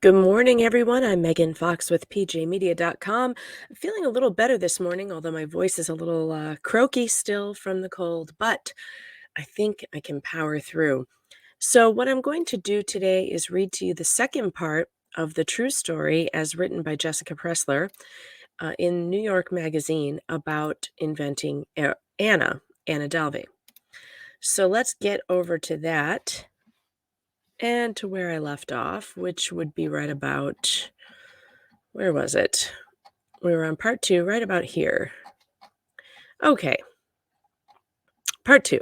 Good morning, everyone. I'm Megan Fox with PJmedia.com. I'm feeling a little better this morning, although my voice is a little croaky still from the cold, but I think I can power through. So, what I'm going to do today is read to you the second part of the true story as written by Jessica Pressler in New York Magazine about inventing Anna Delvey. So, let's get over to that and to where I left off, which would be right about, where was it? We were on part 2, right about here. Okay, part 2.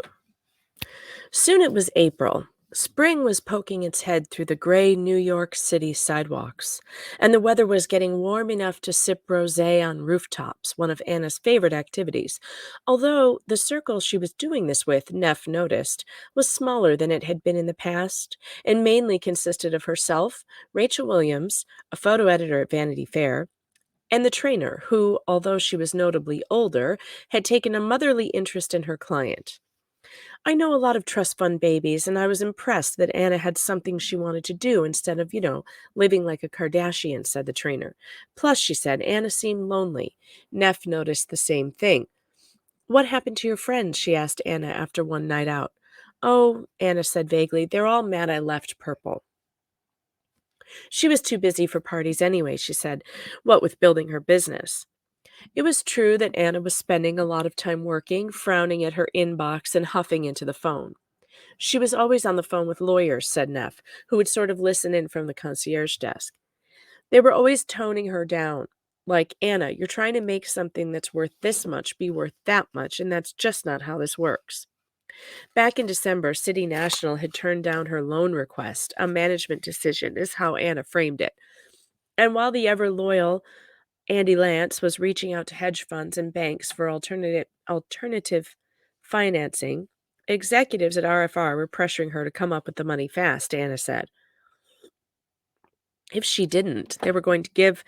Soon it was April. Spring was poking its head through the gray New York City sidewalks, and the weather was getting warm enough to sip rosé on rooftops, one of Anna's favorite activities. Although the circle she was doing this with, Neff noticed, was smaller than it had been in the past, and mainly consisted of herself, Rachel Williams, a photo editor at Vanity Fair, and the trainer, who, although she was notably older, had taken a motherly interest in her client. I know a lot of trust fund babies, and I was impressed that Anna had something she wanted to do instead of, living like a Kardashian, said the trainer. Plus, she said, Anna seemed lonely. Neff noticed the same thing. What happened to your friends? She asked Anna after one night out. Oh, Anna said vaguely, they're all mad I left Purple. She was too busy for parties anyway, she said, what with building her business. It was true that Anna was spending a lot of time working, frowning at her inbox and huffing into the phone. She was always on the phone with lawyers, said Neff, who would sort of listen in from the concierge desk. They were always toning her down. Like, Anna, you're trying to make something that's worth this much be worth that much, and that's just not how this works. Back in December, City National had turned down her loan request, a management decision, is how Anna framed it. And while the ever loyal Andy Lance was reaching out to hedge funds and banks for alternative financing, executives at RFR were pressuring her to come up with the money fast, Anna said. If she didn't, they were going to give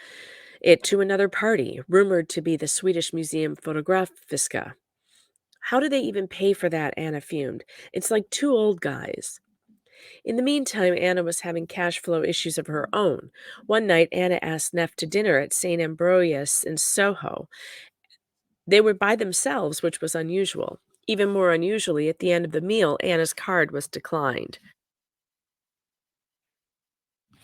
it to another party, rumored to be the Swedish Museum Fotografiska. How do they even pay for that? Anna fumed. It's like two old guys. In the meantime, Anna was having cash flow issues of her own. One night, Anna asked Neff to dinner at St. Ambrosius in Soho. They were by themselves, which was unusual. Even more unusually, at the end of the meal, Anna's card was declined.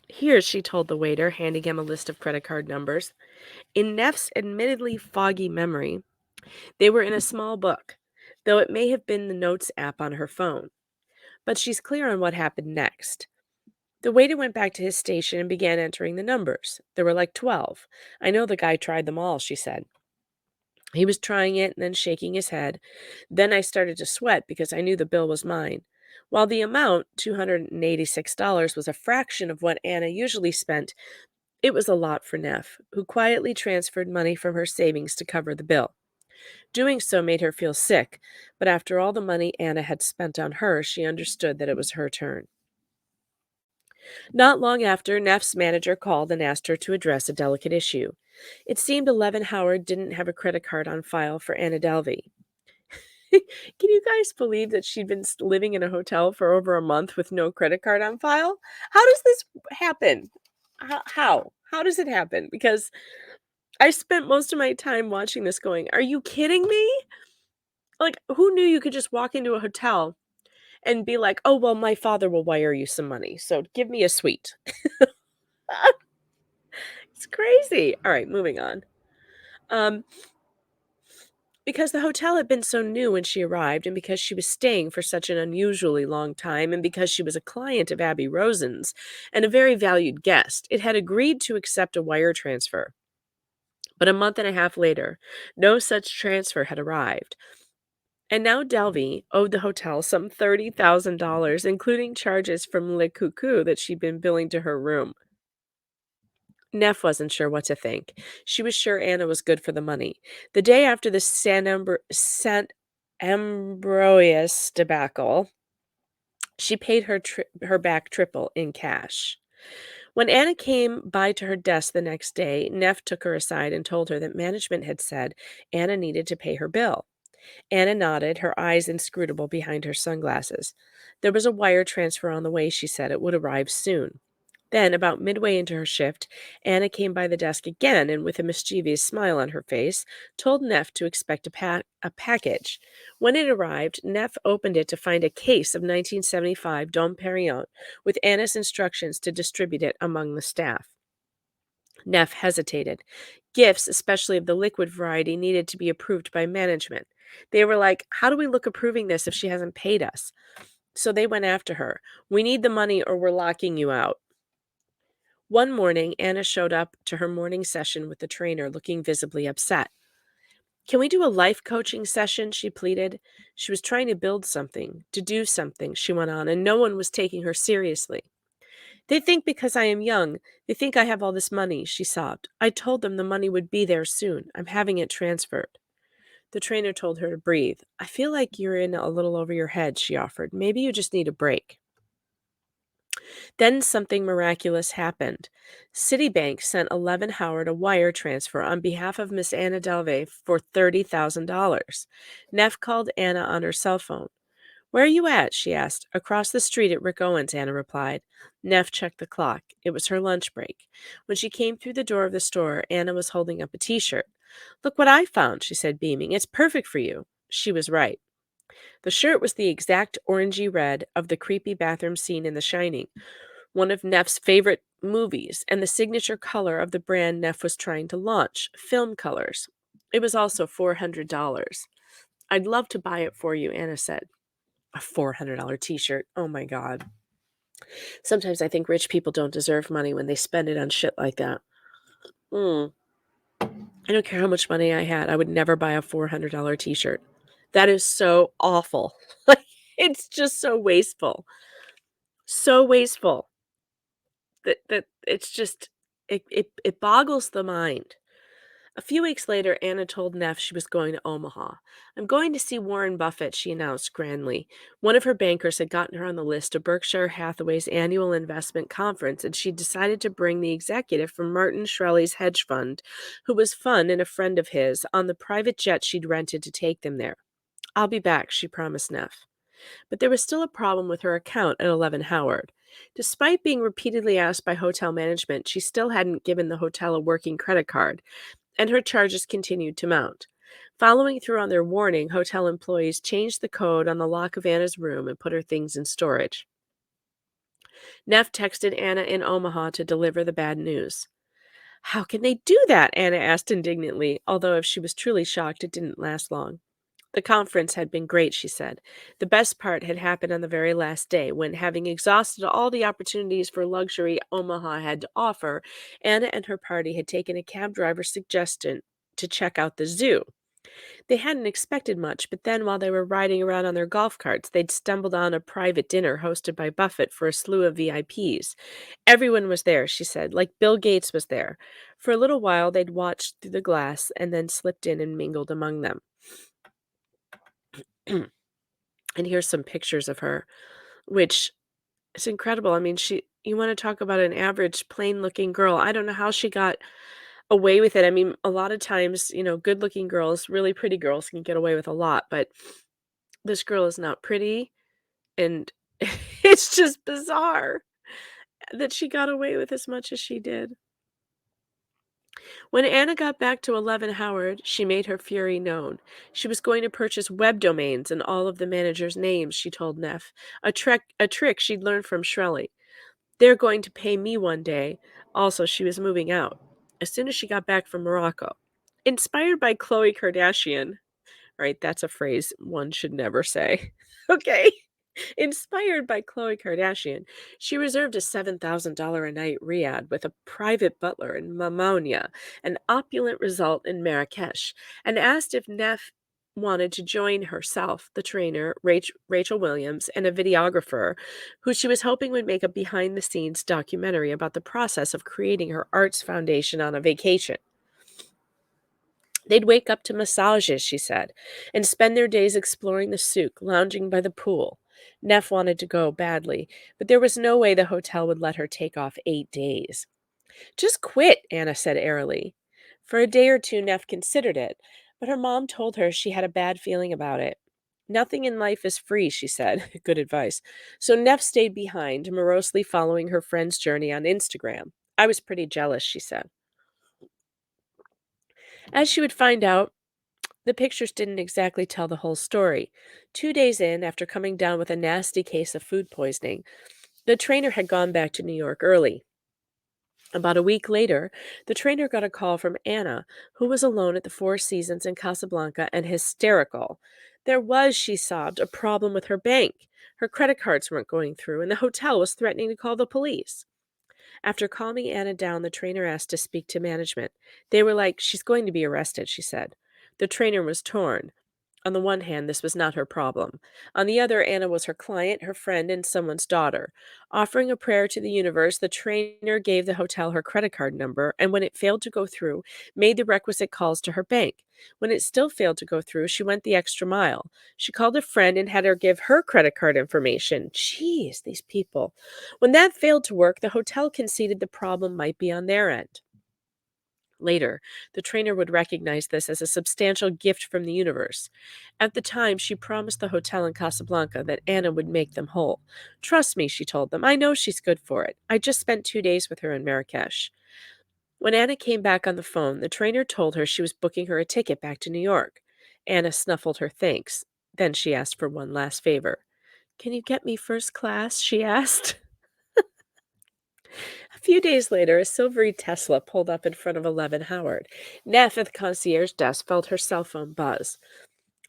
Here, she told the waiter, handing him a list of credit card numbers. In Neff's admittedly foggy memory, they were in a small book, though it may have been the notes app on her phone. But she's clear on what happened next. The waiter went back to his station and began entering the numbers. There were like 12. I know the guy tried them all, she said. He was trying it and then shaking his head. Then I started to sweat because I knew the bill was mine. While the amount, $286, was a fraction of what Anna usually spent, it was a lot for Neff, who quietly transferred money from her savings to cover the bill. Doing so made her feel sick, but after all the money Anna had spent on her, she understood that it was her turn. Not long after, Neff's manager called and asked her to address a delicate issue. It seemed Eleven Howard didn't have a credit card on file for Anna Delvey. Can you guys believe that she'd been living in a hotel for over a month with no credit card on file? How does this happen? How does it happen? Because I spent most of my time watching this going, are you kidding me? Like, who knew you could just walk into a hotel and be like, oh, well, my father will wire you some money, so give me a suite. It's crazy. All right, moving on. Um, Because the hotel had been so new when she arrived, and because she was staying for such an unusually long time, and because she was a client of Abby Rosen's and a very valued guest, it had agreed to accept a wire transfer. But a month and a half later, no such transfer had arrived. And now Delvey owed the hotel some $30,000, including charges from Le Coucou that she'd been billing to her room. Neff wasn't sure what to think. She was sure Anna was good for the money. The day after the St. Ambrosius debacle, she paid her back triple in cash. When Anna came by to her desk the next day, Neff took her aside and told her that management had said Anna needed to pay her bill. Anna nodded, her eyes inscrutable behind her sunglasses. There was a wire transfer on the way, she said. It would arrive soon. Then, about midway into her shift, Anna came by the desk again and, with a mischievous smile on her face, told Neff to expect a package. When it arrived, Neff opened it to find a case of 1975 Dom Perignon with Anna's instructions to distribute it among the staff. Neff hesitated. Gifts, especially of the liquid variety, needed to be approved by management. They were like, "How do we look approving this if she hasn't paid us?" So they went after her. "We need the money or we're locking you out." One morning, Anna showed up to her morning session with the trainer looking visibly upset. "Can we do a life coaching session?" she pleaded. She was trying to build something, to do something, she went on, and no one was taking her seriously. "They think because I am young, they think I have all this money," she sobbed. "I told them the money would be there soon. I'm having it transferred." The trainer told her to breathe. "I feel like you're in a little over your head," she offered. "Maybe you just need a break." Then something miraculous happened. Citibank sent 11 Howard a wire transfer on behalf of Miss Anna Delvey for $30,000. Neff called Anna on her cell phone. "Where are you at?" she asked. "Across the street at Rick Owens," Anna replied. Neff checked the clock. It was her lunch break. When she came through the door of the store, Anna was holding up a T-shirt. "Look what I found," she said, beaming. "It's perfect for you." She was right. The shirt was the exact orangey red of the creepy bathroom scene in The Shining, one of Neff's favorite movies, and the signature color of the brand Neff was trying to launch, film colors. It was also $400. "I'd love to buy it for you," Anna said. A $400 T-shirt. Oh my God. Sometimes I think rich people don't deserve money when they spend it on shit like that. Mm. I don't care how much money I had. I would never buy a $400 T-shirt. That is so awful. Like, it's just so wasteful. So wasteful. That it's just it boggles the mind. A few weeks later, Anna told Neff she was going to Omaha. "I'm going to see Warren Buffett," she announced grandly. One of her bankers had gotten her on the list of Berkshire Hathaway's annual investment conference, and she decided to bring the executive from Martin Shkreli's hedge fund, who was fun and a friend of his, on the private jet she'd rented to take them there. "I'll be back," she promised Neff. But there was still a problem with her account at 11 Howard. Despite being repeatedly asked by hotel management, she still hadn't given the hotel a working credit card, and her charges continued to mount. Following through on their warning, hotel employees changed the code on the lock of Anna's room and put her things in storage. Neff texted Anna in Omaha to deliver the bad news. "How can they do that?" Anna asked indignantly, although if she was truly shocked, it didn't last long. The conference had been great, she said. The best part had happened on the very last day, when, having exhausted all the opportunities for luxury Omaha had to offer, Anna and her party had taken a cab driver's suggestion to check out the zoo. They hadn't expected much, but then while they were riding around on their golf carts, they'd stumbled on a private dinner hosted by Buffett for a slew of VIPs. Everyone was there, she said, like Bill Gates was there. For a little while, they'd watched through the glass and then slipped in and mingled among them. And here's some pictures of her, which is incredible. I mean, you want to talk about an average, plain looking girl. I don't know how she got away with it. I mean, a lot of times, good looking girls, really pretty girls can get away with a lot, but this girl is not pretty. And it's just bizarre that she got away with as much as she did. When Anna got back to 11 Howard, she made her fury known. She was going to purchase web domains and all of the managers' names, she told Neff, a trick she'd learned from Shkreli. "They're going to pay me one day." Also, she was moving out as soon as she got back from Morocco. Inspired by Khloe Kardashian, right? That's a phrase one should never say. Okay. Inspired by Khloe Kardashian, she reserved a $7,000 a night riad with a private butler in Mamounia, an opulent result in Marrakesh, and asked if Neff wanted to join herself, the trainer, Rachel Williams, and a videographer who she was hoping would make a behind-the-scenes documentary about the process of creating her arts foundation on a vacation. They'd wake up to massages, she said, and spend their days exploring the souk, lounging by the pool. Neff wanted to go badly, but there was no way the hotel would let her take off 8 days. "Just quit," Anna said airily. For a day or two, Neff considered it, but her mom told her she had a bad feeling about it. Nothing in life is free, she said. Good advice. So Neff stayed behind, morosely following her friend's journey on Instagram. I was pretty jealous, she said. As she would find out, the pictures didn't exactly tell the whole story. 2 days in, after coming down with a nasty case of food poisoning, the trainer had gone back to New York early. About a week later, the trainer got a call from Anna, who was alone at the Four Seasons in Casablanca and hysterical. There was, she sobbed, a problem with her bank. Her credit cards weren't going through, and the hotel was threatening to call the police. After calming Anna down, the trainer asked to speak to management. They were like, "She's going to be arrested," she said. The trainer was torn. On the one hand, this was not her problem. On the other, Anna was her client, her friend, and someone's daughter. Offering a prayer to the universe, the trainer gave the hotel her credit card number, and when it failed to go through, made the requisite calls to her bank. When it still failed to go through, she went the extra mile. She called a friend and had her give her credit card information. Jeez, these people. When that failed to work, the hotel conceded the problem might be on their end. Later, the trainer would recognize this as a substantial gift from the universe. At the time, she promised the hotel in Casablanca that Anna would make them whole. "Trust me," she told them. "I know she's good for it. I just spent 2 days with her in Marrakesh." When Anna came back on the phone, the trainer told her she was booking her a ticket back to New York. Anna snuffled her thanks. Then she asked for one last favor. "Can you get me first class?" she asked. A few days later, a silvery Tesla pulled up in front of 11 Howard. Neff at the concierge desk felt her cell phone buzz.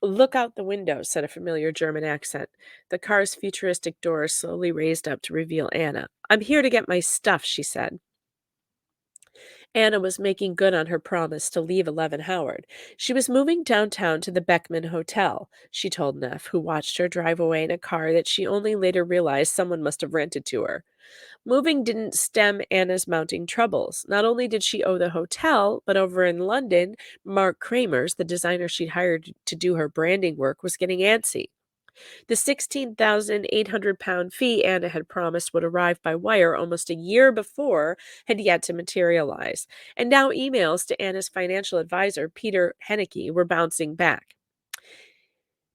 "Look out the window," said a familiar German accent. The car's futuristic doors slowly raised up to reveal Anna. "I'm here to get my stuff," she said. Anna was making good on her promise to leave 11 Howard. She was moving downtown to the Beckman Hotel, she told Neff, who watched her drive away in a car that she only later realized someone must have rented to her. Moving didn't stem Anna's mounting troubles. Not only did she owe the hotel, but over in London, Mark Kramers, the designer she'd hired to do her branding work, was getting antsy. The 16,800 pound fee Anna had promised would arrive by wire almost a year before had yet to materialize, and now emails to Anna's financial advisor, Peter Henneke, were bouncing back.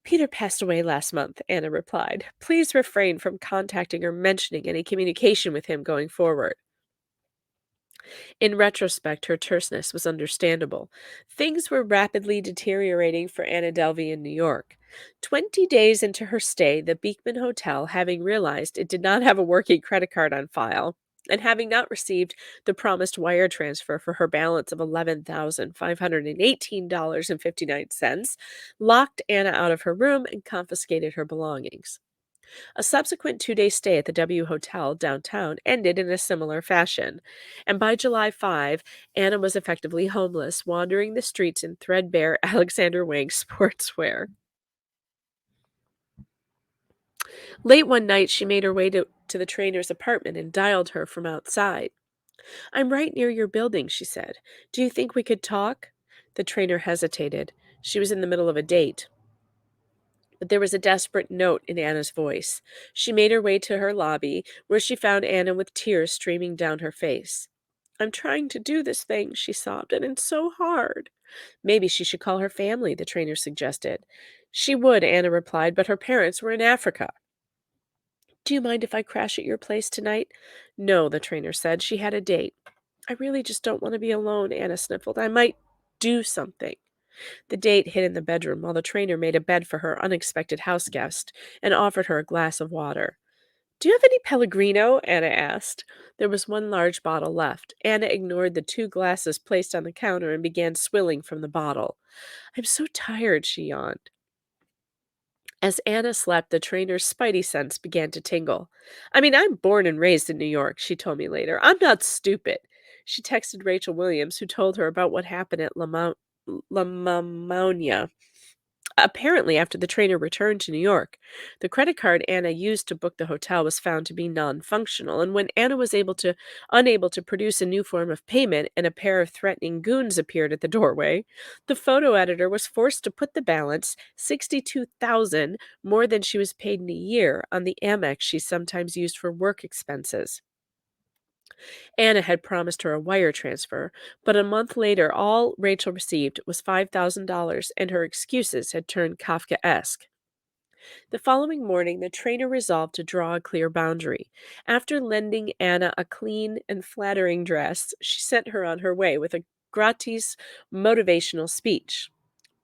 "Peter passed away last month," Anna replied. "Please refrain from contacting or mentioning any communication with him going forward." In retrospect, her terseness was understandable. Things were rapidly deteriorating for Anna Delvey in New York. 20 days into her stay, the Beekman Hotel, having realized it did not have a working credit card on file, and having not received the promised wire transfer for her balance of $11,518.59, locked Anna out of her room and confiscated her belongings. A subsequent 2 day stay at the W Hotel downtown ended in a similar fashion, and by July 5, Anna was effectively homeless, wandering the streets in threadbare Alexander Wang sportswear. Late one night, she made her way to the trainer's apartment and dialed her from outside. "I'm right near your building," she said. "Do you think we could talk?" The trainer hesitated. She was in the middle of a date. But there was a desperate note in Anna's voice. She made her way to her lobby, where she found Anna with tears streaming down her face. "I'm trying to do this thing," she sobbed, "and it's so hard." Maybe she should call her family, the trainer suggested. She would, Anna replied, but her parents were in Africa. "Do you mind if I crash at your place tonight?" "No," the trainer said. She had a date. "I really just don't want to be alone," Anna sniffled. "I might do something." The date hid in the bedroom while the trainer made a bed for her unexpected house guest and offered her a glass of water. "Do you have any Pellegrino?" Anna asked. There was one large bottle left. Anna ignored the 2 glasses placed on the counter and began swilling from the bottle. "I'm so tired," she yawned. As Anna slept, the trainer's spidey sense began to tingle. "I'm born and raised in New York," she told me later. "I'm not stupid." She texted Rachel Williams, who told her about what happened at La Mamounia. Apparently, after the trainer returned to New York, the credit card Anna used to book the hotel was found to be non-functional, and when Anna was unable to produce a new form of payment and a pair of threatening goons appeared at the doorway, the photo editor was forced to put the balance, 62,000 more than she was paid in a year, on the Amex she sometimes used for work expenses. Anna had promised her a wire transfer, but a month later all Rachel received was $5,000 and her excuses had turned Kafkaesque. The following morning, the trainer resolved to draw a clear boundary. After lending Anna a clean and flattering dress, she sent her on her way with a gratis motivational speech.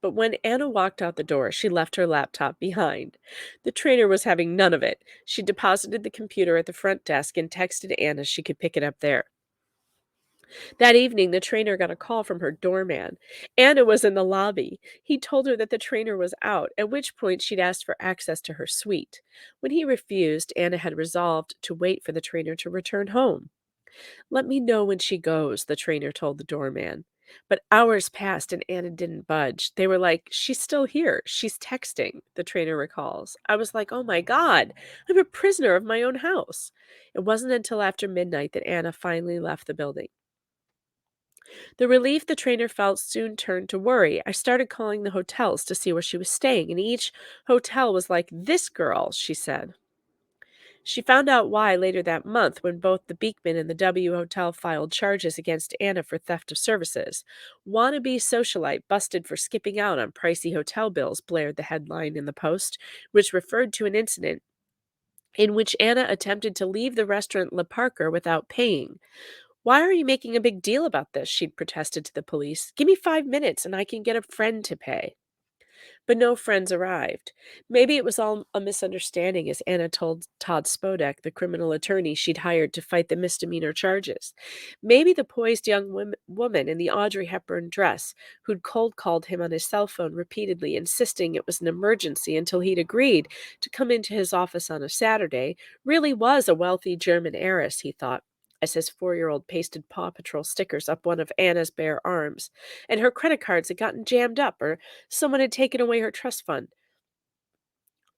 But when Anna walked out the door, she left her laptop behind. The trainer was having none of it. She deposited the computer at the front desk and texted Anna she could pick it up there. That evening, the trainer got a call from her doorman. Anna was in the lobby. He told her that the trainer was out, at which point she'd asked for access to her suite. When he refused, Anna had resolved to wait for the trainer to return home. Let me know when she goes, the trainer told the doorman. But hours passed and Anna didn't budge. They were like, she's still here. She's texting, the trainer recalls. I was like, oh my God, I'm a prisoner of my own house. It wasn't until after midnight that Anna finally left the building. The relief the trainer felt soon turned to worry. I started calling the hotels to see where she was staying, and each hotel was like, this girl, she said. She found out why later that month when both the Beekman and the W Hotel filed charges against Anna for theft of services. Wannabe socialite busted for skipping out on pricey hotel bills, blared the headline in the Post, which referred to an incident in which Anna attempted to leave the restaurant Le Parker without paying. Why are you making a big deal about this? She'd protested to the police. Give me 5 minutes and I can get a friend to pay. But no friends arrived. Maybe it was all a misunderstanding, as Anna told Todd Spodek, the criminal attorney she'd hired to fight the misdemeanor charges. Maybe the poised young woman in the Audrey Hepburn dress, who'd cold called him on his cell phone repeatedly, insisting it was an emergency until he'd agreed to come into his office on a Saturday, really was a wealthy German heiress, he thought, as his 4-year-old pasted Paw Patrol stickers up one of Anna's bare arms, and her credit cards had gotten jammed up, or someone had taken away her trust fund.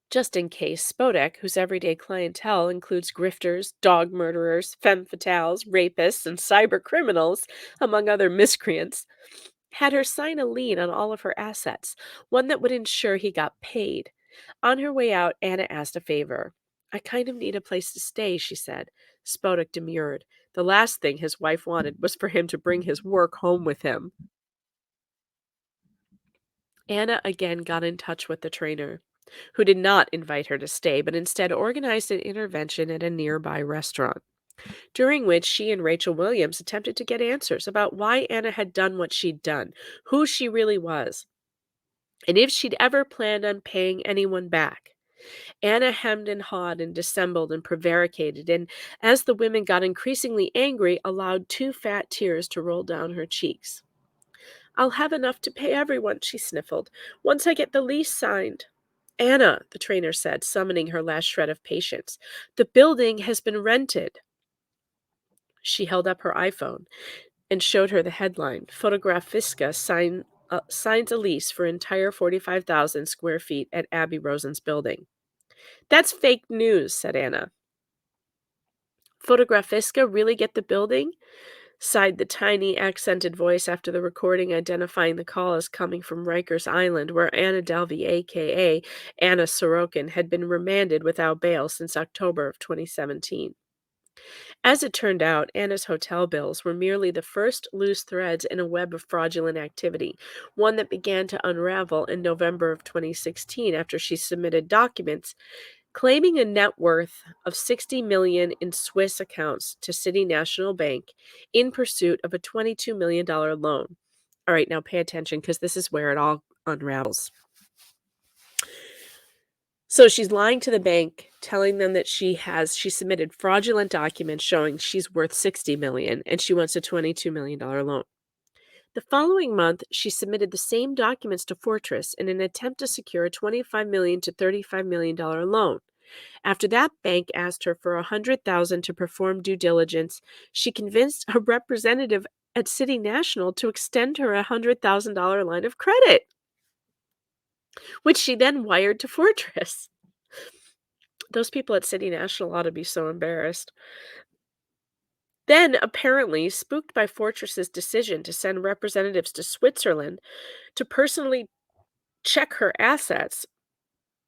Just in case, Spodek, whose everyday clientele includes grifters, dog murderers, femme fatales, rapists, and cyber criminals, among other miscreants, had her sign a lien on all of her assets, one that would ensure he got paid. On her way out, Anna asked a favor. I kind of need a place to stay, she said. Spodek demurred. The last thing his wife wanted was for him to bring his work home with him. Anna again got in touch with the trainer, who did not invite her to stay, but instead organized an intervention at a nearby restaurant, during which she and Rachel Williams attempted to get answers about why Anna had done what she'd done, who she really was, and if she'd ever planned on paying anyone back. Anna hemmed and hawed and dissembled and prevaricated, and as the women got increasingly angry, allowed 2 fat tears to roll down her cheeks. I'll have enough to pay everyone, she sniffled, once I get the lease signed. Anna, the trainer said, summoning her last shred of patience, the building has been rented. She held up her iPhone and showed her the headline, Photographiska signs a lease for entire 45,000 square feet at Abby Rosen's building. That's fake news, said Anna. Photographiska really get the building? Sighed the tiny, accented voice after the recording identifying the call as coming from Rikers Island, where Anna Delvey, a.k.a. Anna Sorokin, had been remanded without bail since October of 2017. As it turned out, Anna's hotel bills were merely the first loose threads in a web of fraudulent activity, one that began to unravel in November of 2016 after she submitted documents claiming a net worth of 60 million in Swiss accounts to City National Bank in pursuit of a $22 million loan. All right, now pay attention because this is where it all unravels. So she's lying to the bank, telling them that she submitted fraudulent documents showing she's worth 60 million and she wants a $22 million loan. The following month, she submitted the same documents to Fortress in an attempt to secure a $25 million to $35 million loan. After that bank asked her for $100,000 to perform due diligence, she convinced a representative at City National to extend her a $100,000 line of credit, which she then wired to Fortress. Those people at City National ought to be so embarrassed. Then, apparently, spooked by Fortress's decision to send representatives to Switzerland to personally check her assets,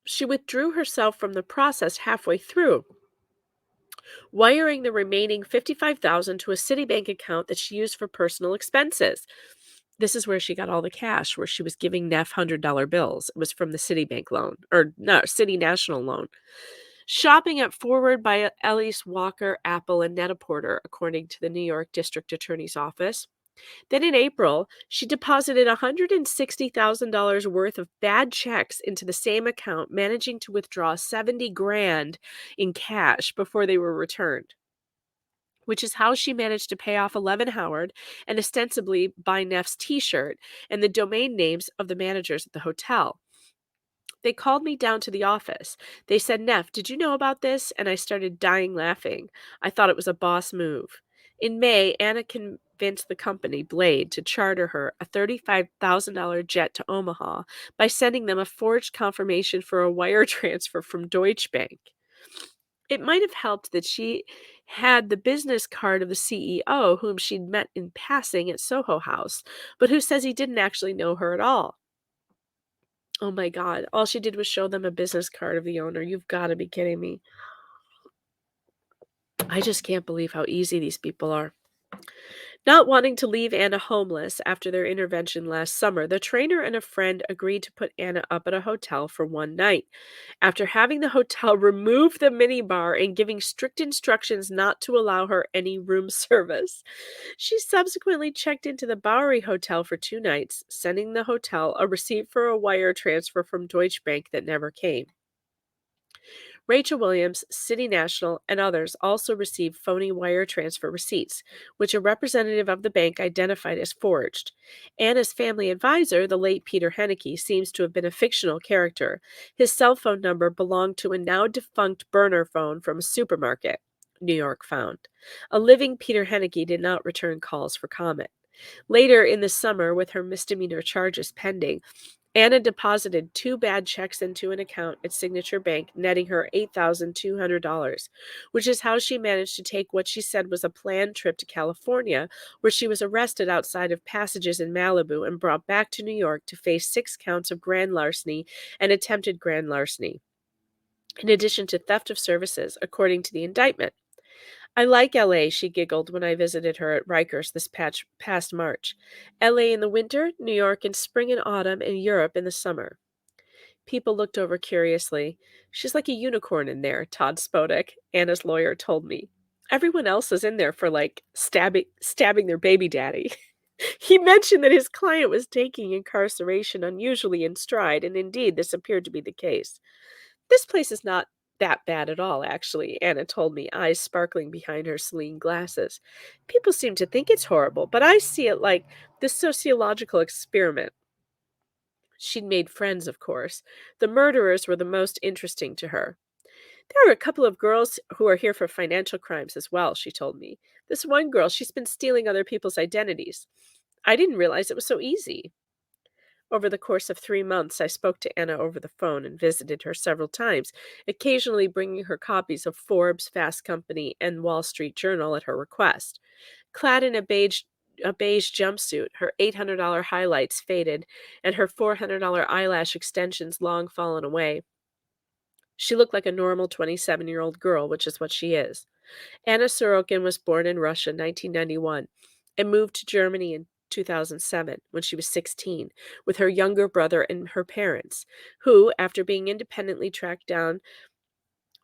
she withdrew herself from the process halfway through, wiring the remaining $55,000 to a Citibank account that she used for personal expenses. This is where she got all the cash, where she was giving Neff $100 bills. It was from the Citibank loan, or no, City National loan. Shopping at Forward by Elise Walker, Apple, and Net-a-Porter, according to the New York District Attorney's Office. Then in April, she deposited $160,000 worth of bad checks into the same account, managing to withdraw 70 grand in cash before they were returned, which is how she managed to pay off 11 Howard and ostensibly buy Neff's t-shirt and the domain names of the managers at the hotel. They called me down to the office. They said, "Neff, did you know about this?" And I started dying laughing. I thought it was a boss move. In May, Anna convinced the company, Blade, to charter her a $35,000 jet to Omaha by sending them a forged confirmation for a wire transfer from Deutsche Bank. It might have helped that she had the business card of the CEO, whom she'd met in passing at Soho House, but who says he didn't actually know her at all. Oh my god, all she did was show them a business card of the owner. You've gotta be kidding me. I just can't believe how easy these people are. Not wanting to leave Anna homeless after their intervention last summer, the trainer and a friend agreed to put Anna up at a hotel for one night. After having the hotel remove the minibar and giving strict instructions not to allow her any room service, she subsequently checked into the Bowery Hotel for 2 nights, sending the hotel a receipt for a wire transfer from Deutsche Bank that never came. Rachel Williams, City National, and others also received phony wire transfer receipts, which a representative of the bank identified as forged. Anna's family advisor, the late Peter Henneke, seems to have been a fictional character. His cell phone number belonged to a now defunct burner phone from a supermarket, New York found. A living Peter Henneke did not return calls for comment. Later in the summer, with her misdemeanor charges pending, Anna deposited 2 bad checks into an account at Signature Bank, netting her $8,200, which is how she managed to take what she said was a planned trip to California, where she was arrested outside of Passages in Malibu and brought back to New York to face 6 counts of grand larceny and attempted grand larceny, in addition to theft of services, according to the indictment. "I like LA," she giggled when I visited her at Rikers this past March. "LA in the winter, New York in spring and autumn, and Europe in the summer." People looked over curiously. "She's like a unicorn in there," Todd Spodek, Anna's lawyer, told me. "Everyone else is in there for, like, stabbing their baby daddy." He mentioned that his client was taking incarceration unusually in stride, and indeed, this appeared to be the case. "This place is not that bad at all, actually," Anna told me, eyes sparkling behind her Celine glasses. "People seem to think it's horrible, but I see it like this sociological experiment." She'd made friends, of course. The murderers were the most interesting to her. "There are a couple of girls who are here for financial crimes as well," she told me. "This one girl, she's been stealing other people's identities. I didn't realize it was so easy." Over the course of 3 months, I spoke to Anna over the phone and visited her several times, occasionally bringing her copies of Forbes, Fast Company, and Wall Street Journal at her request. Clad in a beige jumpsuit, her $800 highlights faded, and her $400 eyelash extensions long fallen away. She looked like a normal 27-year-old girl, which is what she is. Anna Sorokin was born in Russia in 1991 and moved to Germany in 2007 when she was 16 with her younger brother and her parents, who, after being independently tracked down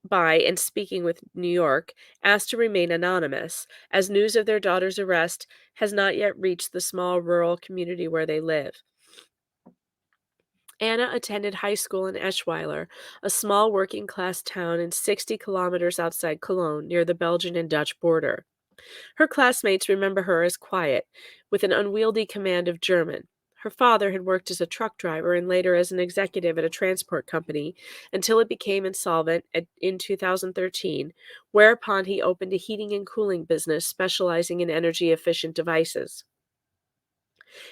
by and speaking with New York, asked to remain anonymous, as news of their daughter's arrest has not yet reached the small rural community where they live. Anna attended high school in Eschweiler, a small working-class town in 60 kilometers outside Cologne, near the Belgian and Dutch border. Her classmates remember her as quiet, with an unwieldy command of German. Her father had worked as a truck driver and later as an executive at a transport company until it became insolvent in 2013, whereupon he opened a heating and cooling business specializing in energy-efficient devices.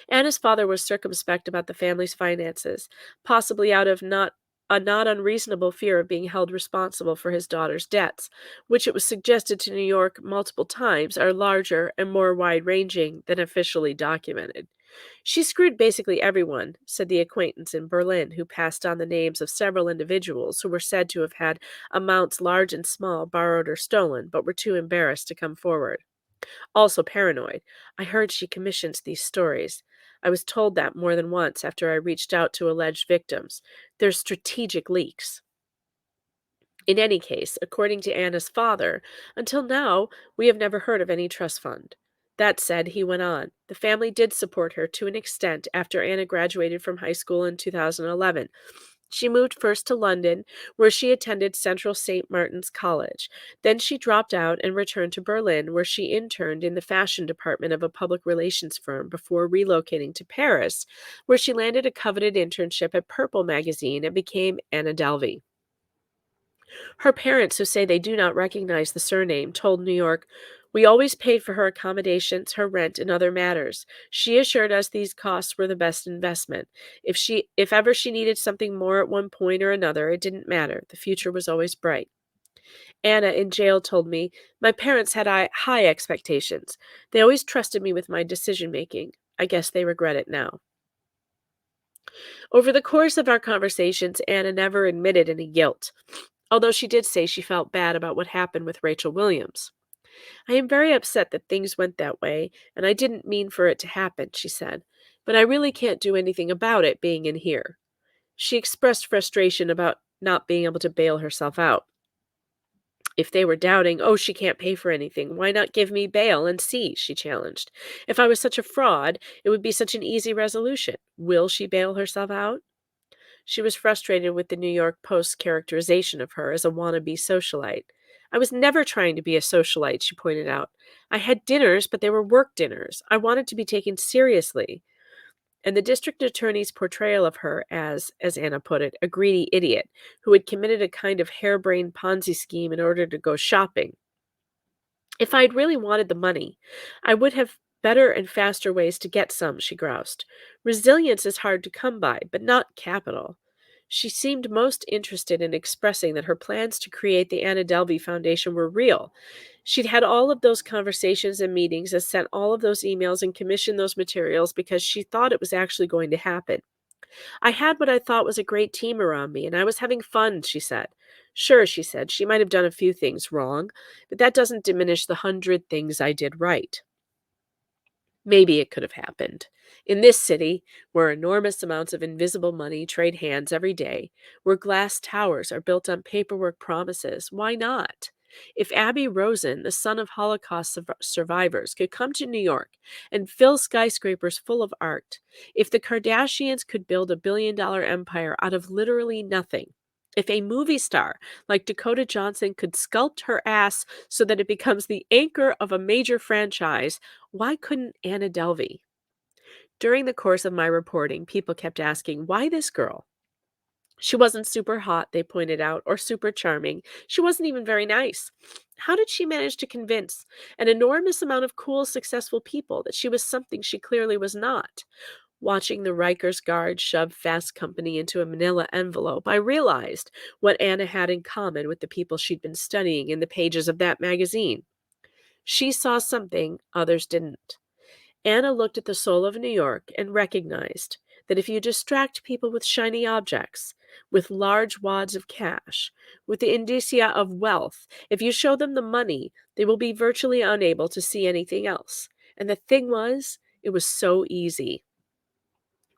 Anna's father was circumspect about the family's finances, possibly out of a not unreasonable fear of being held responsible for his daughter's debts, which it was suggested to New York multiple times are larger and more wide-ranging than officially documented. "She screwed basically everyone," said the acquaintance in Berlin who passed on the names of several individuals who were said to have had amounts large and small borrowed or stolen, but were too embarrassed to come forward. "Also paranoid. I heard she commissions these stories. I was told that more than once after I reached out to alleged victims. They're strategic leaks. In any case, according to Anna's father, until now, we have never heard of any trust fund. That said, he went on, the family did support her to an extent after Anna graduated from high school in 2011. She moved first to London, where she attended Central St. Martin's College. Then she dropped out and returned to Berlin, where she interned in the fashion department of a public relations firm before relocating to Paris, where she landed a coveted internship at Purple magazine and became Anna Delvey. Her parents, who say they do not recognize the surname, told New York, "We always paid for her accommodations, her rent, and other matters. She assured us these costs were the best investment. If ever she needed something more at one point or another, it didn't matter. The future was always bright." Anna in jail told me, "My parents had high expectations. They always trusted me with my decision making. I guess they regret it now." Over the course of our conversations, Anna never admitted any guilt, although she did say she felt bad about what happened with Rachel Williams. "I am very upset that things went that way, and I didn't mean for it to happen," she said, "but I really can't do anything about it being in here." She expressed frustration about not being able to bail herself out. If they were doubting, "Oh, she can't pay for anything, why not give me bail and see?" she challenged. "If I was such a fraud, it would be such an easy resolution. Will she bail herself out?" She was frustrated with the New York Post's characterization of her as a wannabe socialite. "I was never trying to be a socialite," she pointed out. "I had dinners, but they were work dinners. I wanted to be taken seriously." And the district attorney's portrayal of her as Anna put it, a greedy idiot who had committed a kind of harebrained Ponzi scheme in order to go shopping. "If I'd really wanted the money, I would have better and faster ways to get some," she groused. "Resilience is hard to come by, but not capital." She seemed most interested in expressing that her plans to create the Anna Delvey Foundation were real. She'd had all of those conversations and meetings and sent all of those emails and commissioned those materials because she thought it was actually going to happen. "I had what I thought was a great team around me, and I was having fun," she said. "Sure," she said, "she might have done a few things wrong, but that doesn't diminish the 100 things I did right." Maybe it could have happened. In this city, where enormous amounts of invisible money trade hands every day, where glass towers are built on paperwork promises, why not? If Abby Rosen, the son of Holocaust survivors, could come to New York and fill skyscrapers full of art, if the Kardashians could build a $1 billion empire out of literally nothing, if a movie star like Dakota Johnson could sculpt her ass so that it becomes the anchor of a major franchise, why couldn't Anna Delvey? During the course of my reporting, people kept asking, why this girl? She wasn't super hot, they pointed out, or super charming. She wasn't even very nice. How did she manage to convince an enormous amount of cool, successful people that she was something she clearly was not? Watching the Rikers guard shove Fast Company into a manila envelope, I realized what Anna had in common with the people she'd been studying in the pages of that magazine. She saw something others didn't. Anna looked at the soul of New York and recognized that if you distract people with shiny objects, with large wads of cash, with the indicia of wealth, if you show them the money, they will be virtually unable to see anything else. And the thing was, it was so easy.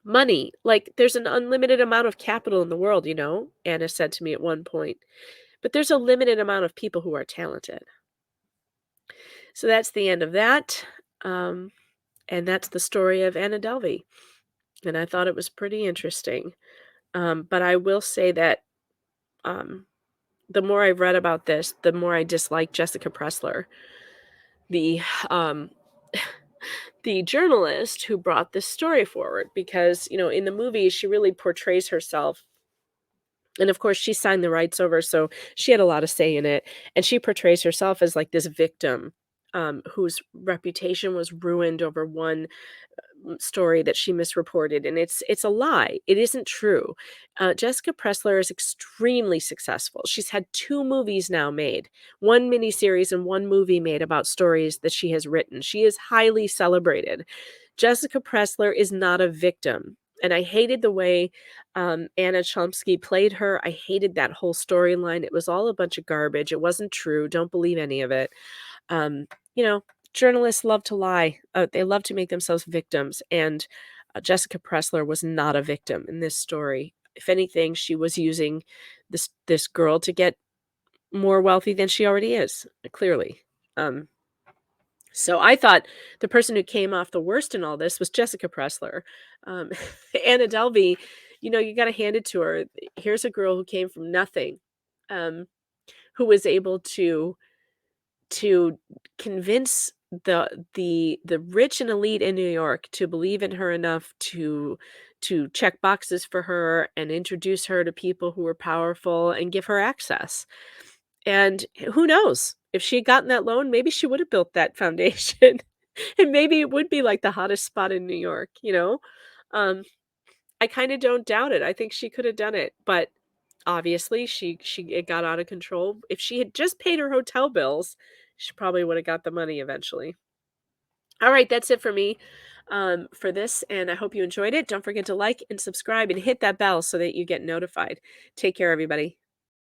Money, like there's an unlimited amount of capital in the world, Anna said to me at one point. But there's a limited amount of people who are talented. So that's the end of that. And that's the story of Anna Delvey. And I thought it was pretty interesting. But I will say that um, the more I've read about this, the more I dislike Jessica Pressler, the um, the journalist who brought this story forward, because in the movie she really portrays herself. And of course, she signed the rights over, so she had a lot of say in it. And she portrays herself as like this victim whose reputation was ruined over one story that she misreported, and it's a lie. It isn't true. Jessica Pressler is extremely successful. She's had 2 movies now made, 1 miniseries and 1 movie made about stories that she has written. She is highly celebrated. Jessica Pressler is not a victim. And I hated the way Anna Chlumsky played her. I hated that whole storyline. It was all a bunch of garbage. It wasn't true. Don't believe any of it. Um, you know, Journalists love to lie. They love to make themselves victims. And Jessica Pressler was not a victim in this story. If anything, she was using this girl to get more wealthy than she already is, clearly. Um, so I thought the person who came off the worst in all this was Jessica Pressler. Um, Anna Delvey, you got to hand it to her. Here's a girl who came from nothing, um, who was able to convince the rich and elite in New York to believe in her enough to check boxes for her and introduce her to people who were powerful and give her access. And who knows? If she had gotten that loan, maybe she would have built that foundation. And maybe it would be like the hottest spot in New York? Um, I kinda don't doubt it. I think she could have done it, but obviously it got out of control. If she had just paid her hotel bills, she probably would have got the money eventually. All right, that's it for me, for this, and I hope you enjoyed it. Don't forget to like and subscribe and hit that bell so that you get notified. Take care, everybody.